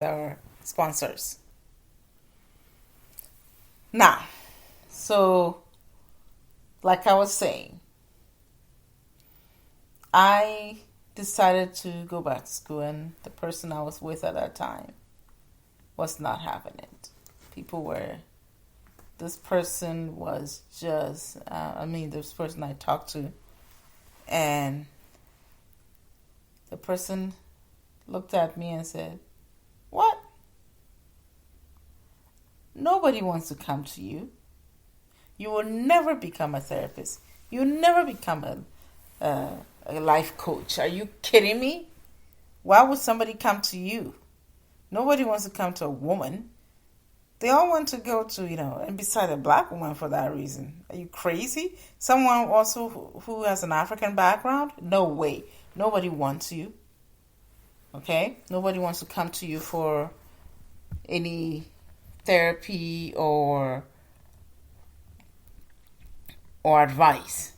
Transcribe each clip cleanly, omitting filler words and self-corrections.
our sponsors. Now, so like I was saying, I decided to go back to school, and the person I was with at that time was not having it. People were, this person was just, this person I talked to, and the person looked at me and said, "What? Nobody wants to come to you. You will never become a therapist. You'll never become a life coach. Are you kidding me? Why would somebody come to you? Nobody wants to come to a woman. They all want to go to, and beside a black woman for that reason. Are you crazy? Someone also who has an African background? No way. Nobody wants you. Okay? Nobody wants to come to you for any therapy or advice.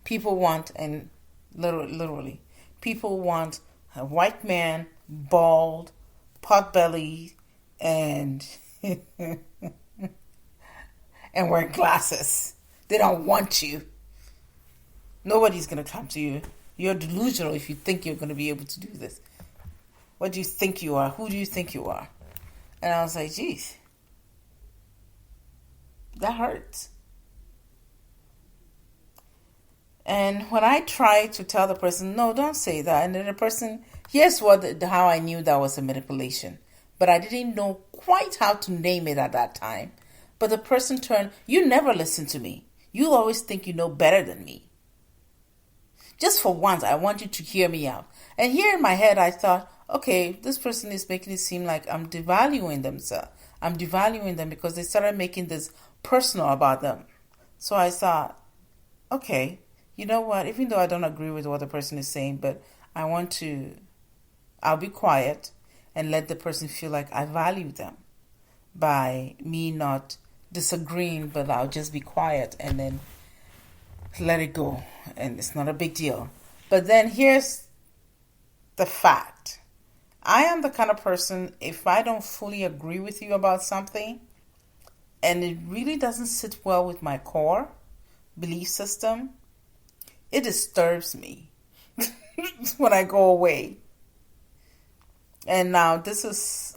People want, and literally, people want a white man, bald, pot-bellied, and and wear glasses. They don't want you. Nobody's going to come to you. You're delusional if you think you're going to be able to do this. What do you think you are? Who do you think you are? And I was like, geez, that hurts. And when I tried to tell the person, no, don't say that, and then the person, here's how I knew that was a manipulation. But I didn't know quite how to name it at that time. But the person turned, you never listen to me. You always think you know better than me. Just for once, I want you to hear me out. And here in my head, I thought, okay, this person is making it seem like I'm devaluing themselves. I'm devaluing them because they started making this personal about them. So I thought, okay, you know what? Even though I don't agree with what the person is saying, but I'll be quiet and let the person feel like I value them by me not disagreeing, but I'll just be quiet and then let it go. And it's not a big deal. But then here's the fact. I am the kind of person, if I don't fully agree with you about something and it really doesn't sit well with my core belief system, it disturbs me when I go away. And now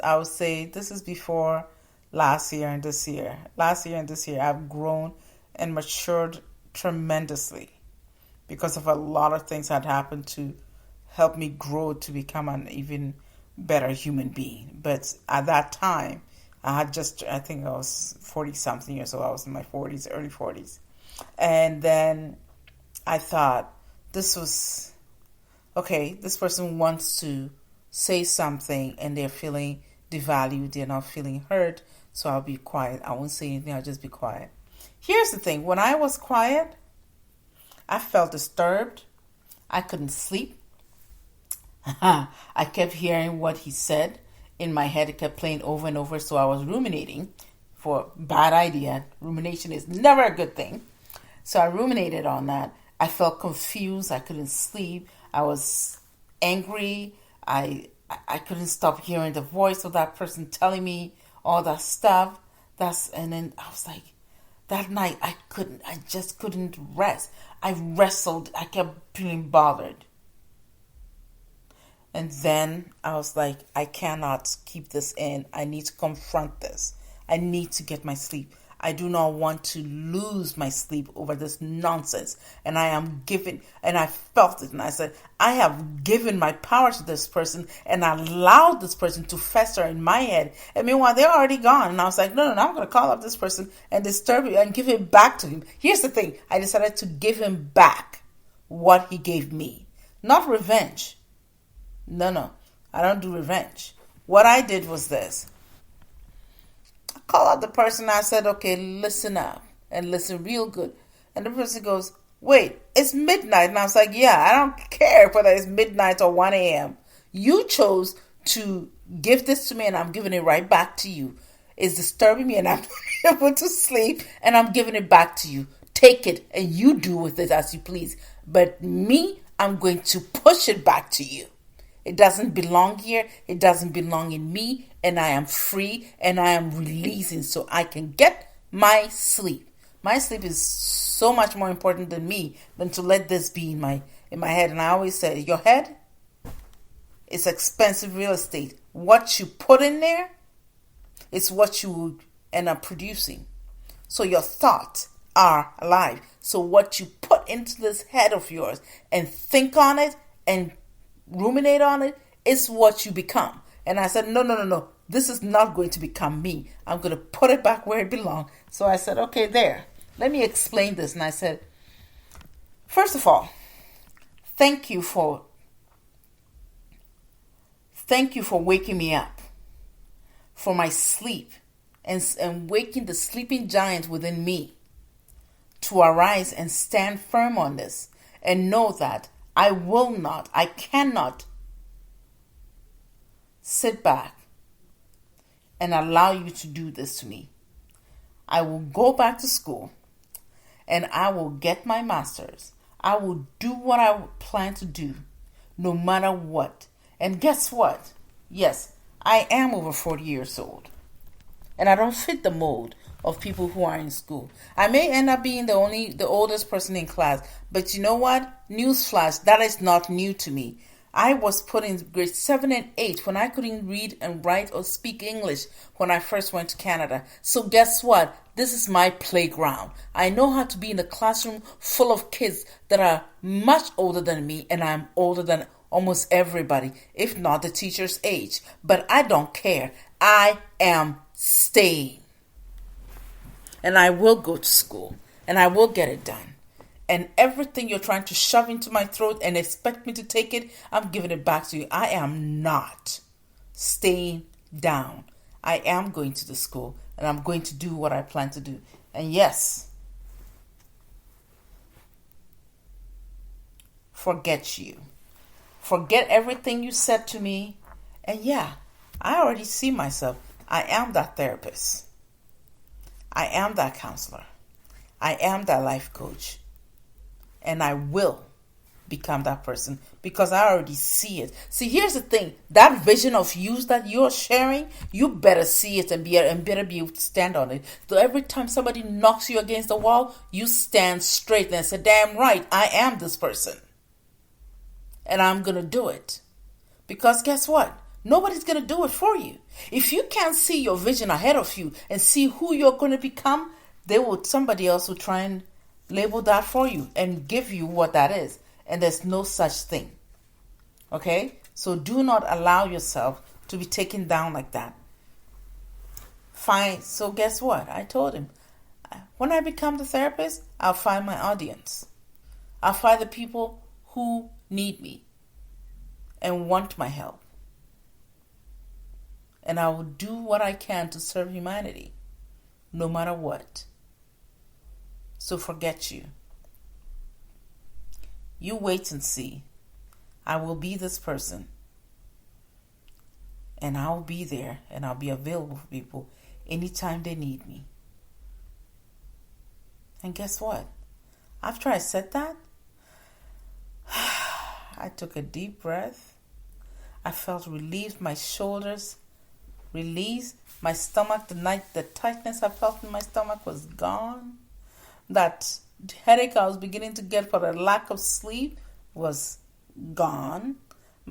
I would say, this is before last year and this year. Last year and this year, I've grown and matured tremendously because of a lot of things that happened to help me grow to become an even better human being. But at that time, I think I was 40 something years old. I was in my 40s, early 40s. And then I thought, this was, okay, this person wants to say something and they're feeling devalued, they're not feeling heard, so I'll be quiet. I won't say anything, I'll just be quiet. Here's the thing, when I was quiet, I felt disturbed. I couldn't sleep. I kept hearing what he said. In my head, it kept playing over and over, so I was ruminating for bad idea. Rumination is never a good thing. So I ruminated on that. I felt confused. I couldn't sleep. I was angry. I couldn't stop hearing the voice of that person telling me all that stuff. And then I was like, that night I just couldn't rest. I wrestled. I kept feeling bothered. And then I was like, I cannot keep this in. I need to confront this. I need to get my sleep. I do not want to lose my sleep over this nonsense. And I felt it. And I said, I have given my power to this person and allowed this person to fester in my head. And meanwhile, they're already gone. And I was like, no, I'm going to call up this person and disturb him and give it back to him. Here's the thing. I decided to give him back what he gave me. Not revenge. No. I don't do revenge. What I did was this. Call out the person. I said, okay, listen up and listen real good. And the person goes, wait, it's midnight. And I was like, yeah, I don't care whether it's midnight or 1 a.m. You chose to give this to me and I'm giving it right back to you. It's disturbing me and I'm not able to sleep and I'm giving it back to you. Take it and you do with it as you please. But me, I'm going to push it back to you. It doesn't belong here. It doesn't belong in me. And I am free and I am releasing so I can get my sleep. My sleep is so much more important than me than to let this be in my head. And I always say, your head is expensive real estate. What you put in there is what you end up producing. So your thoughts are alive. So what you put into this head of yours and think on it and ruminate on it is what you become. And I said, no. This is not going to become me. I'm going to put it back where it belongs. So I said, okay, there. Let me explain this. And I said, first of all, thank you for waking me up, for my sleep, and waking the sleeping giant within me to arise and stand firm on this and know that I cannot sit back and allow you to do this to me. I will go back to school and I will get my master's. I will do what I plan to do, no matter what. And guess what? Yes, I am over 40 years old. And I don't fit the mold of people who are in school. I may end up being the oldest person in class, but you know what? Newsflash, that is not new to me. I was put in grade 7 and 8 when I couldn't read and write or speak English when I first went to Canada. So guess what? This is my playground. I know how to be in a classroom full of kids that are much older than me, and I'm older than almost everybody, if not the teacher's age. But I don't care. I am staying. And I will go to school, and I will get it done. And everything you're trying to shove into my throat and expect me to take it, I'm giving it back to you. I am not staying down. I am going to the school, and I'm going to do what I plan to do. And yes, forget you. Forget everything you said to me. And yeah, I already see myself. I am that therapist. I am that counselor. I am that life coach. And I will become that person because I already see it. See, here's the thing. That vision of you that you're sharing, you better see it and better be able to stand on it. So every time somebody knocks you against the wall, you stand straight and say, damn right, I am this person. And I'm going to do it. Because guess what? Nobody's going to do it for you. If you can't see your vision ahead of you and see who you're going to become, somebody else will try and label that for you and give you what that is. And there's no such thing. Okay? So do not allow yourself to be taken down like that. Fine. So guess what? I told him, when I become the therapist, I'll find my audience. I'll find the people who need me and want my help. And I will do what I can to serve humanity, no matter what. So forget you. You wait and see. I will be this person. And I'll be there and I'll be available for people anytime they need me. And guess what? After I said that, I took a deep breath. I felt relieved, my shoulders released, my stomach, the tightness I felt in my stomach was gone. That headache I was beginning to get for the lack of sleep was gone.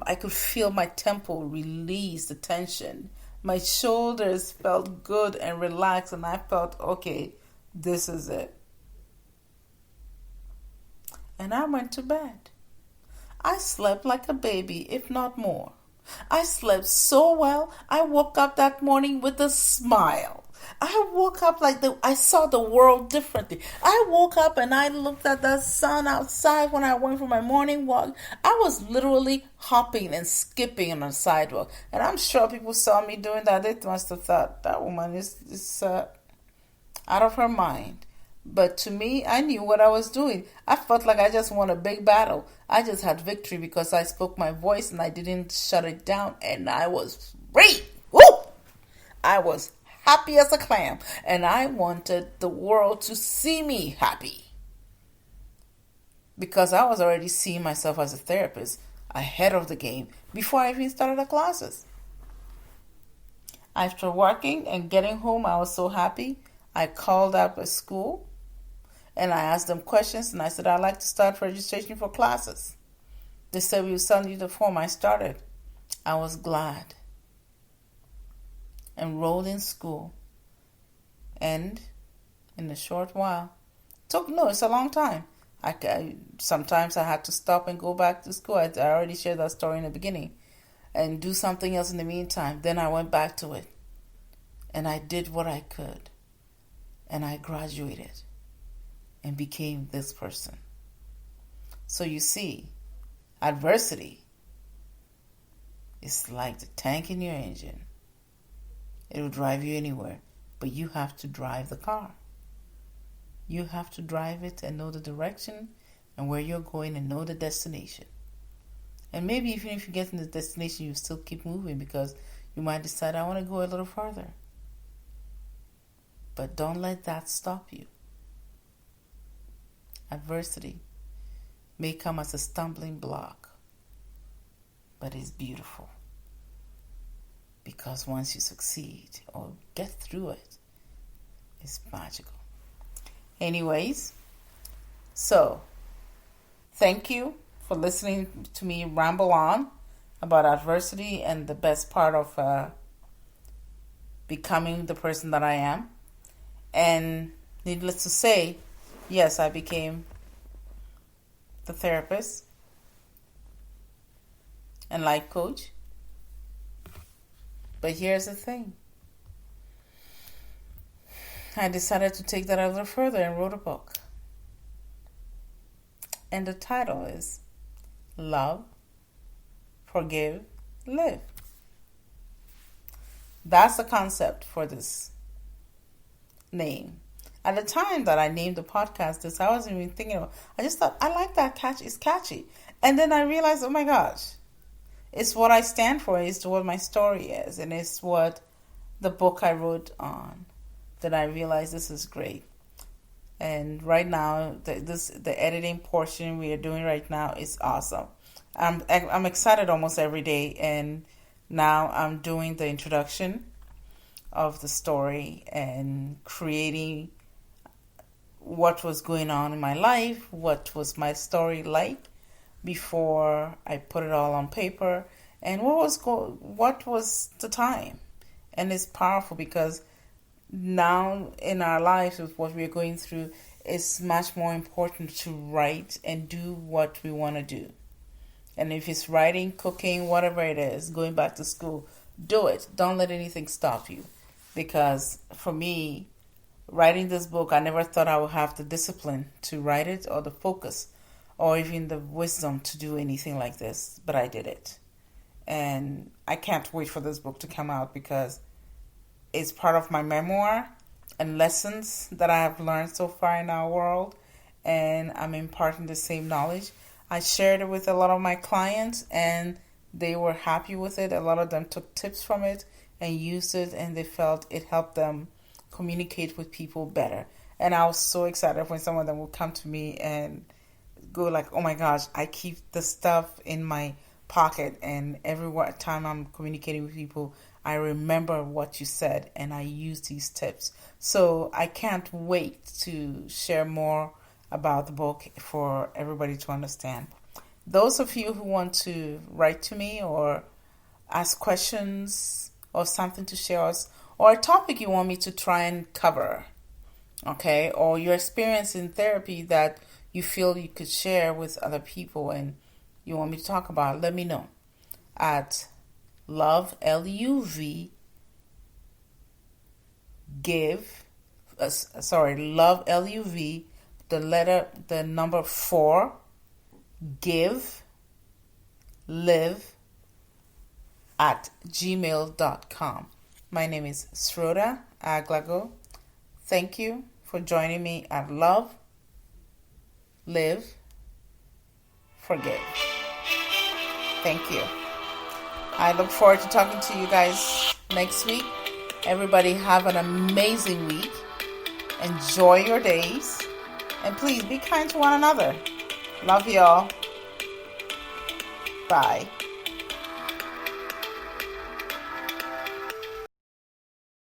I could feel my temple release the tension. My shoulders felt good and relaxed, and I felt, okay, this is it. And I went to bed. I slept like a baby, if not more. I slept so well, I woke up that morning with a smile. I woke up I saw the world differently. I woke up and I looked at the sun outside when I went for my morning walk. I was literally hopping and skipping on the sidewalk. And I'm sure people saw me doing that. They must have thought, that woman is out of her mind. But to me, I knew what I was doing. I felt like I just won a big battle. I just had victory because I spoke my voice and I didn't shut it down. And I was free. Woo! I was happy as a clam. And I wanted the world to see me happy. Because I was already seeing myself as a therapist. ahead of the game before I even started the classes. After working and getting home, I was so happy. I called up a school and I asked them questions, and I said, I'd like to start registration for classes. They said, we'll send you the form. I started. I was glad. Enrolled in school. And in a short while, it's a long time. Sometimes I had to stop and go back to school. I already shared that story in the beginning. And do something else in the meantime. Then I went back to it. And I did what I could. And I graduated. And became this person. So you see, adversity is like the tank in your engine. It will drive you anywhere. But you have to drive the car. You have to drive it and know the direction and where you're going and know the destination. And maybe even if you get in the destination, you still keep moving because you might decide, I want to go a little farther. But don't let that stop you. Adversity may come as a stumbling block, but it's beautiful. Because once you succeed or get through it, it's magical. Anyways, so thank you for listening to me ramble on about adversity and the best part of becoming the person that I am. And needless to say, yes, I became the therapist and life coach. But here's the thing. I decided to take that a little further and wrote a book. And the title is Love, Forgive, Live. That's the concept for this name. At the time that I named the podcast this, I wasn't even thinking about it. I just thought, I like that catch. It's catchy. And then I realized, oh my gosh, it's what I stand for. It's what my story is. And it's what the book I wrote on. That I realized this is great. And right now, the editing portion we are doing right now is awesome. I'm excited almost every day. And now I'm doing the introduction of the story and creating what was going on in my life, what was my story like before I put it all on paper, and what was the time. And it's powerful because now in our lives with what we're going through, it's much more important to write and do what we want to do. And if it's writing, cooking, whatever it is, going back to school, do it. Don't let anything stop you. Because for me, writing this book, I never thought I would have the discipline to write it or the focus or even the wisdom to do anything like this. But I did it. And I can't wait for this book to come out because it's part of my memoir and lessons that I have learned so far in our world. And I'm imparting the same knowledge. I shared it with a lot of my clients and they were happy with it. A lot of them took tips from it and used it, and they felt it helped them communicate with people better. And I was so excited when some of them would come to me and go like, oh my gosh, I keep the stuff in my pocket, and every time I'm communicating with people, I remember what you said and I use these tips. So I can't wait to share more about the book for everybody to understand. Those of you who want to write to me or ask questions or something to share us, or a topic you want me to try and cover, okay, or your experience in therapy that you feel you could share with other people and you want me to talk about, let me know at love, L-U-V, give, love, L-U-V, the number 4, give, live, at gmail.com. My name is Sroda Aglago. Thank you for joining me at Love, Live, Forgive. Thank you. I look forward to talking to you guys next week. Everybody have an amazing week. Enjoy your days. And please be kind to one another. Love y'all. Bye.